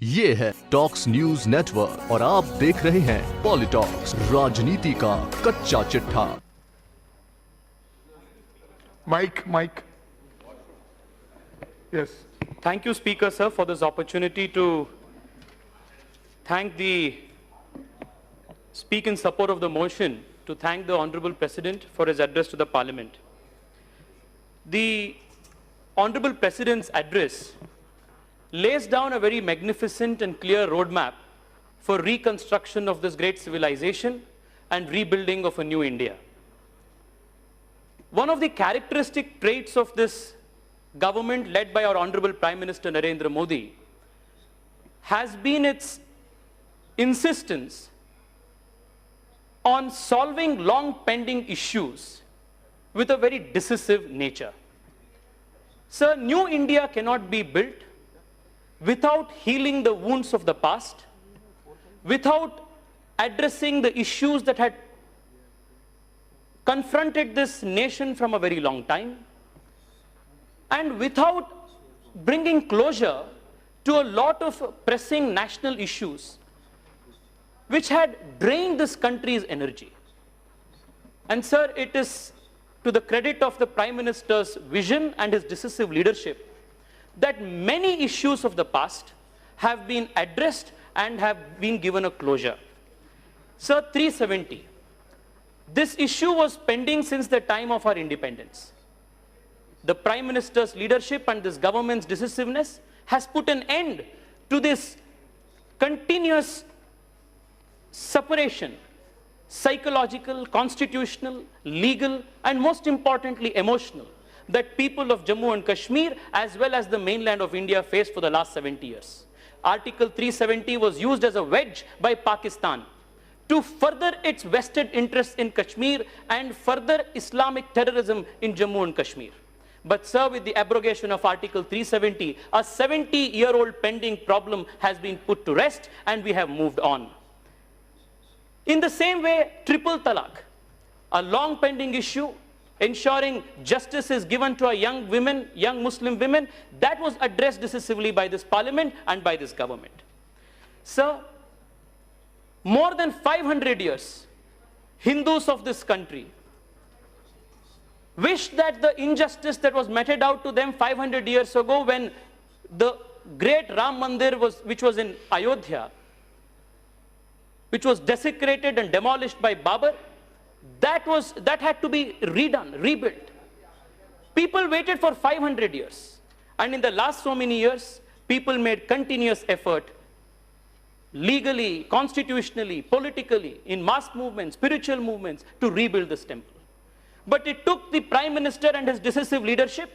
ये है talks news network और आप देख रहे हैं पॉलिटॉक्स, राजनीति का कच्चा चिट्ठा। Mike. Yes. Thank you, Speaker, sir, for this opportunity to speak in support of the motion, to thank the Honorable President for his address to the Parliament. The Honorable President's address lays down a very magnificent and clear roadmap for reconstruction of this great civilization and rebuilding of a new India. One of the characteristic traits of this government led by our Honorable Prime Minister Narendra Modi has been its insistence on solving long pending issues with a very decisive nature. Sir, new India cannot be built without healing the wounds of the past, without addressing the issues that had confronted this nation from a very long time, and without bringing closure to a lot of pressing national issues which had drained this country's energy. And sir, it is to the credit of the Prime Minister's vision and his decisive leadership that many issues of the past have been addressed and have been given a closure. Sir, 370. This issue was pending since the time of our independence. The Prime Minister's leadership and this government's decisiveness has put an end to this continuous separation, psychological, constitutional, legal, and most importantly, emotional, that people of Jammu and Kashmir as well as the mainland of India faced for the last 70 years. Article 370 was used as a wedge by Pakistan to further its vested interests in Kashmir and further Islamic terrorism in Jammu and Kashmir. But sir, with the abrogation of Article 370, a 70-year-old pending problem has been put to rest and we have moved on. In the same way, triple talaq, a long pending issue, ensuring justice is given to our young women, young Muslim women, that was addressed decisively by this parliament and by this government. Sir, more than 500 years, Hindus of this country wish that the injustice that was meted out to them 500 years ago when the great Ram Mandir which was in Ayodhya, which was desecrated and demolished by Babur, that had to be redone, rebuilt. People waited for 500 years. And in the last so many years, people made continuous effort, legally, constitutionally, politically, in mass movements, spiritual movements, to rebuild this temple. But it took the Prime Minister and his decisive leadership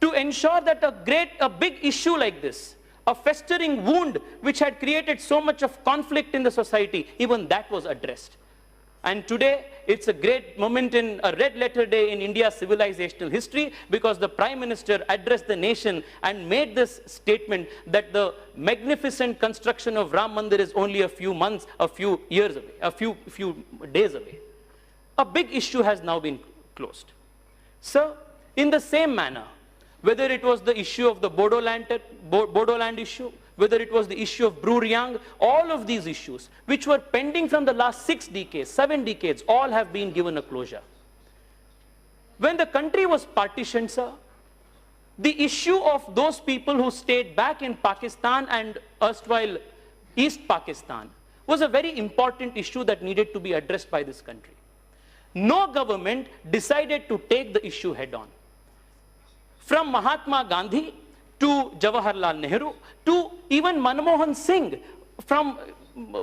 to ensure that a big issue like this, a festering wound which had created so much of conflict in the society, even that was addressed. And today, it's a great moment in a red letter day in India's civilizational history because the Prime Minister addressed the nation and made this statement that the magnificent construction of Ram Mandir is only a few months, a few years away, a few days away. A big issue has now been closed. Sir, in the same manner, whether it was the issue of the Bodoland issue, whether it was the issue of Bruriang, all of these issues, which were pending from the last 6 decades, 7 decades, all have been given a closure. When the country was partitioned, sir, the issue of those people who stayed back in Pakistan and erstwhile East Pakistan was a very important issue that needed to be addressed by this country. No government decided to take the issue head on. From Mahatma Gandhi to Jawaharlal Nehru, to even Manmohan Singh, from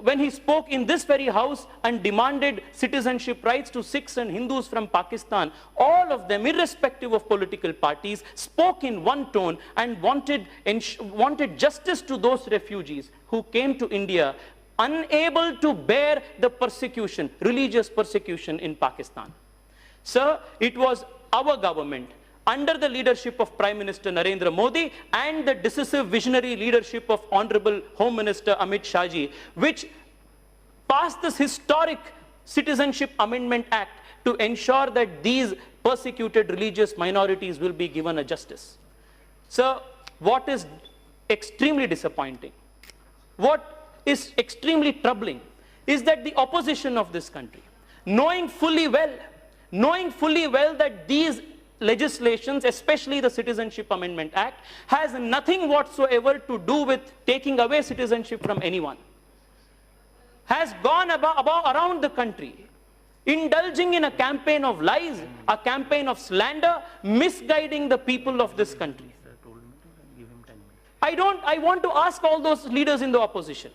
when he spoke in this very house and demanded citizenship rights to Sikhs and Hindus from Pakistan, all of them, irrespective of political parties, spoke in one tone and wanted justice to those refugees who came to India unable to bear the persecution, religious persecution in Pakistan. Sir, it was our government, under the leadership of Prime Minister Narendra Modi and the decisive visionary leadership of Honorable Home Minister Amit Shah ji, which passed this historic Citizenship Amendment Act to ensure that these persecuted religious minorities will be given a justice. Sir, what is extremely disappointing what is extremely troubling is that the opposition of this country, knowing fully well that these legislations, especially the Citizenship Amendment Act, has nothing whatsoever to do with taking away citizenship from anyone, has gone around the country indulging in a campaign of lies, a campaign of slander, misguiding the people of this country. I want to ask all those leaders in the opposition,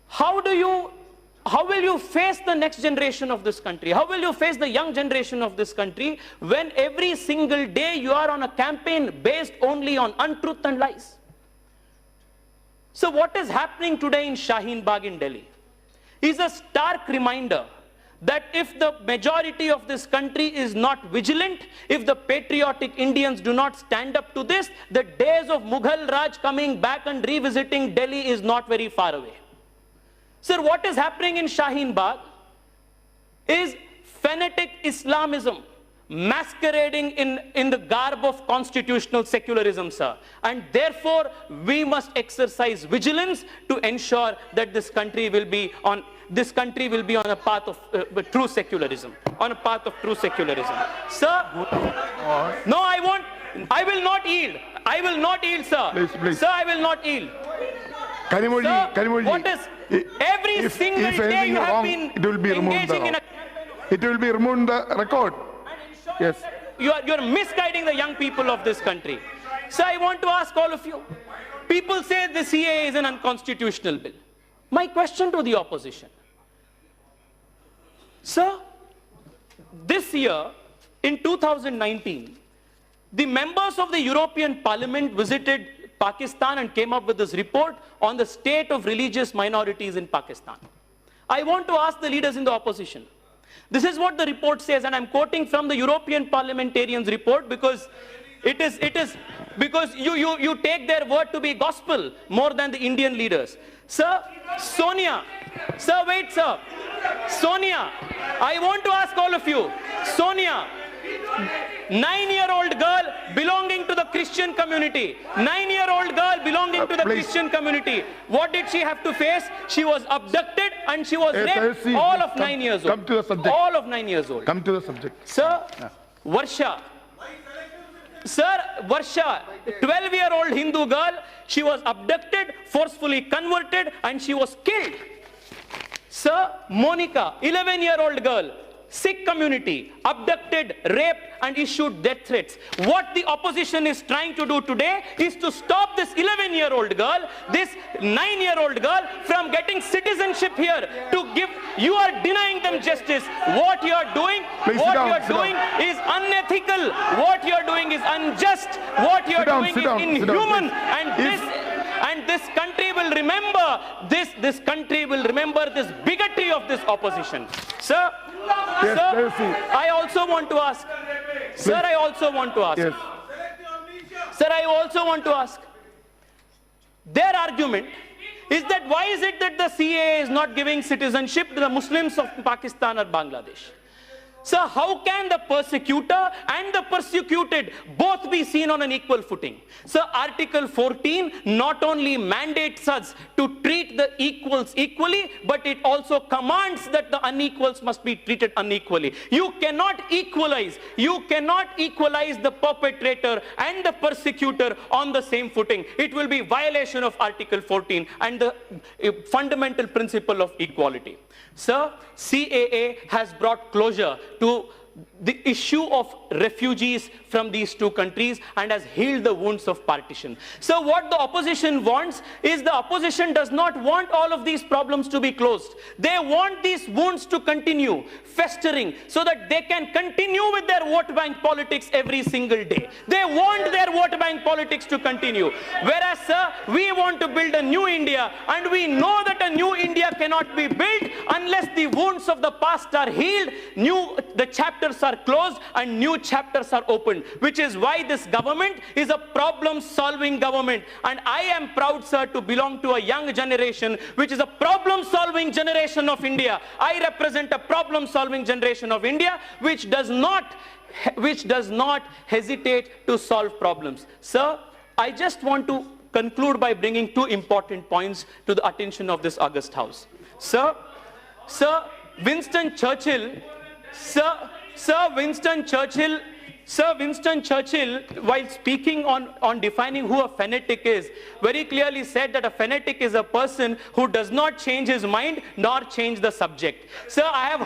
how will you face the next generation of this country? How will you face the young generation of this country when every single day you are on a campaign based only on untruth and lies? So what is happening today in Shaheen Bagh in Delhi is a stark reminder that if the majority of this country is not vigilant, if the patriotic Indians do not stand up to this, the days of Mughal Raj coming back and revisiting Delhi is not very far away. Sir, what is happening in Shaheen Bagh is fanatic Islamism masquerading in the garb of constitutional secularism, sir. And therefore, we must exercise vigilance to ensure that this country will be on a path of true secularism, on a path of true secularism. Sir, no, I will not yield. I will not yield, sir. Please. Sir, I will not yield. Kanimozhi, what is every single day you have been engaging in a... It will be removed the record. Yes. You're misguiding the young people of this country. So I want to ask all of you. People say the CAA is an unconstitutional bill. My question to the opposition. Sir, this year, in 2019, the members of the European Parliament visited Pakistan and came up with this report on the state of religious minorities in Pakistan. I want to ask the leaders in the opposition. This is what the report says, and I'm quoting from the European parliamentarians' report because because you take their word to be gospel more than the Indian leaders. Sir, Sonia, sir, wait, sir. Sonia, I want to ask all of you. Sonia, 9-year-old girl belonging to the Christian community. 9-year-old girl belonging to the Christian community. What did she have to face? She was abducted and she was raped. Tejswi, All of 9 years old. Come to the subject. All of 9 years old. Come to the subject. Sir, Varsha. Sir, Varsha, 12-year-old Hindu girl, she was abducted, forcefully converted, and she was killed. Sir, Monica, 11-year-old girl, Sikh community, abducted, raped, and issued death threats. What the opposition is trying to do today is to stop this 11-year-old girl, this 9-year-old girl from getting citizenship here. You are denying them justice. What you are doing, is unethical. What you are doing is unjust. What you are doing is inhuman. And this country will remember this country will remember this bigotry of this opposition. Sir, Yes, sir, I also want to ask. Sir, I also want to ask. Yes. Sir, I also want to ask. Their argument is that why is it that the CAA is not giving citizenship to the Muslims of Pakistan or Bangladesh? So how can the persecutor and the persecuted both be seen on an equal footing? So Article 14 not only mandates us to treat the equals equally, but it also commands that the unequals must be treated unequally. You cannot equalize the perpetrator and the persecutor on the same footing. It will be violation of Article 14 and the fundamental principle of equality. Sir, CAA has brought closure to the issue of refugees from these two countries and has healed the wounds of partition. So what the opposition wants is the opposition does not want all of these problems to be closed. They want these wounds to continue festering so that they can continue with their vote bank politics every single day. They want their vote bank politics to continue. Whereas, sir, we want to build a new India, and we know that a new India cannot be built unless the wounds of the past are healed, the chapters are closed, and new chapters are opened, which is why this government is a problem-solving government. And I am proud, sir, to belong to a young generation, which is a problem-solving generation of India. I represent a problem-solving generation of India, which does not hesitate to solve problems. Sir, I just want to conclude by bringing two important points to the attention of this august house. Sir, Winston Churchill, while speaking on defining who a fanatic is, very clearly said that a fanatic is a person who does not change his mind nor change the subject. Sir, I have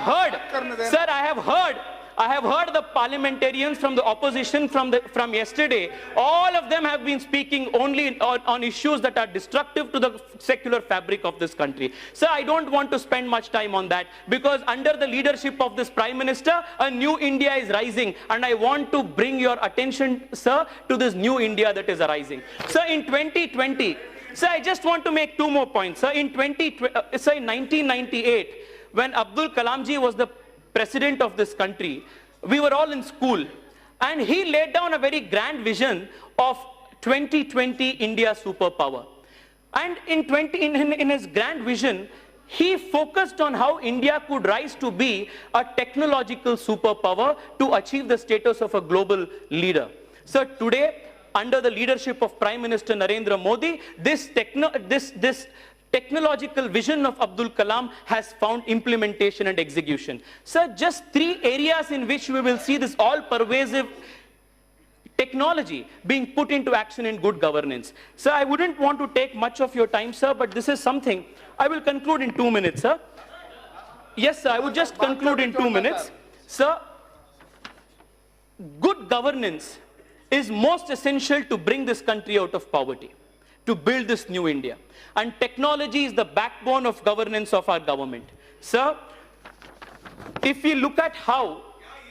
heard the parliamentarians from the opposition from yesterday. All of them have been speaking only on issues that are destructive to the secular fabric of this country. Sir, I don't want to spend much time on that, because under the leadership of this Prime Minister, a new India is rising, and I want to bring your attention, sir, to this new India that is arising. Sir, in 2020, sir, I just want to make two more points. Sir, in 1998, when Abdul Kalamji was the president of this country, we were all in school, and he laid down a very grand vision of 2020 India superpower. And in his grand vision, he focused on how India could rise to be a technological superpower to achieve the status of a global leader. So today, under the leadership of Prime Minister Narendra Modi, this technological vision of Abdul Kalam has found implementation and execution. Sir, just three areas in which we will see this all-pervasive technology being put into action in good governance. Sir, I wouldn't want to take much of your time, sir, but this is something. I will conclude in 2 minutes, sir. Yes, sir, I would just conclude in 2 minutes. Sir, good governance is most essential to bring this country out of poverty, to build this new India. And technology is the backbone of governance of our government. Sir, if we look at how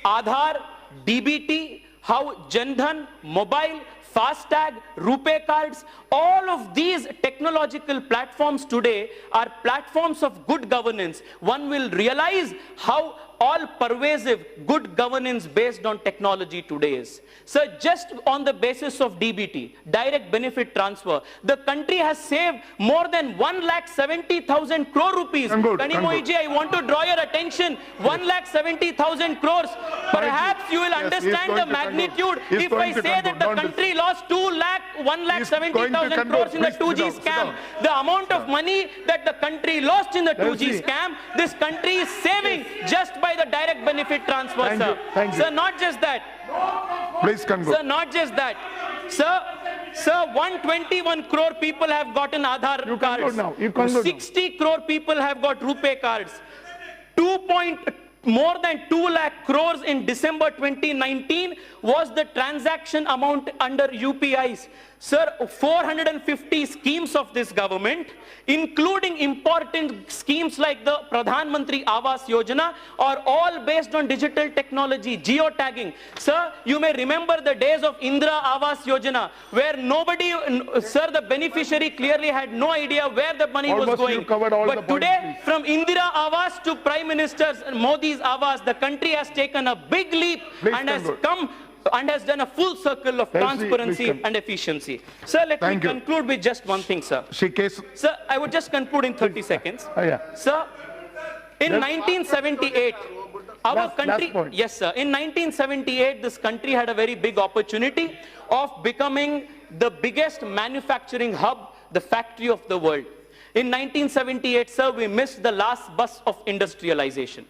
Aadhaar, DBT, how Jandhan, mobile, FASTag, RuPay cards, all of these technological platforms today are platforms of good governance. One will realize how all-pervasive good governance based on technology today is. So just on the basis of DBT, direct benefit transfer, the country has saved more than 1,70,000 crore rupees. Kanimoiji, I want to draw your attention, 1,70,000 crores. Perhaps you will understand the magnitude if I say that the country lost 1,70,000 crores in the 2G scam. The amount of money that the country lost in the 2G scam, this country is saving just by the direct benefit transfer, sir. Sir, not just that. Please conclude. Sir, not just that. Sir, 121 crore people have gotten Aadhaar cards. You conclude 60 crore people have got RuPay cards. More than 2 lakh crores in December 2019 was the transaction amount under UPIs. Sir, 450 schemes of this government, including important schemes like the Pradhan Mantri Awas Yojana, are all based on digital technology, geotagging. Sir, you may remember the days of Indra Awas Yojana, where nobody, sir, the beneficiary clearly had no idea where the money was going. But today, from Indira Awas to Prime Minister Modi's Awas, the country has taken a big leap and has come and has done a full circle of transparency and efficiency. Sir, let me conclude with just one thing, sir. Sir, I would just conclude in 30 seconds. Sir, in 1978, our country, yes sir, in 1978, this country had a very big opportunity of becoming the biggest manufacturing hub, the factory of the world. In 1978, sir, we missed the last bus of industrialization,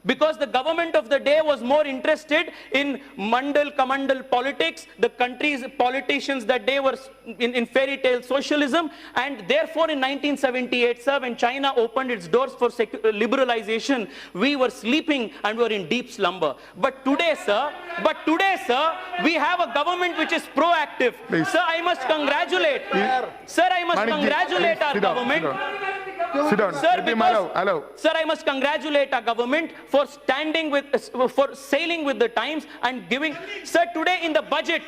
because the government of the day was more interested in Mandal Kamandal politics. The country's politicians that day were in fairy tale socialism, and therefore in 1978, sir, when China opened its doors for liberalization, we were sleeping and were in deep slumber. But today, sir, we have a government which is proactive. Please. Sir, I must congratulate. Sir, I must congratulate our government. Sit down. Sir, sir, I must congratulate our government for sailing with the times and giving. Sir, today in the budget,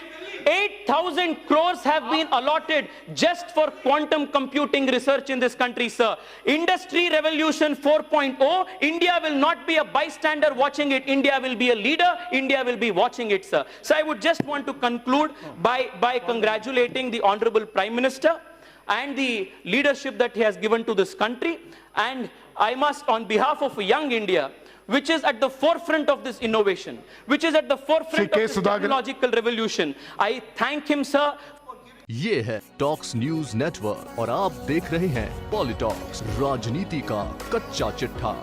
8,000 crores have been allotted just for quantum computing research in this country, sir. Industry Revolution 4.0, India will not be a bystander watching it. India will be a leader. India will be watching it, sir. So I would just want to conclude by congratulating the Honorable Prime Minister and the leadership that he has given to this country. And I must, on behalf of young India, which is at the forefront of this innovation, which is at the forefront of this technological revolution, I thank him, sir, ये है talks news network और आप देख रहे हैं पॉलिटॉक्स, राजनीति का कच्चा चिट्ठा।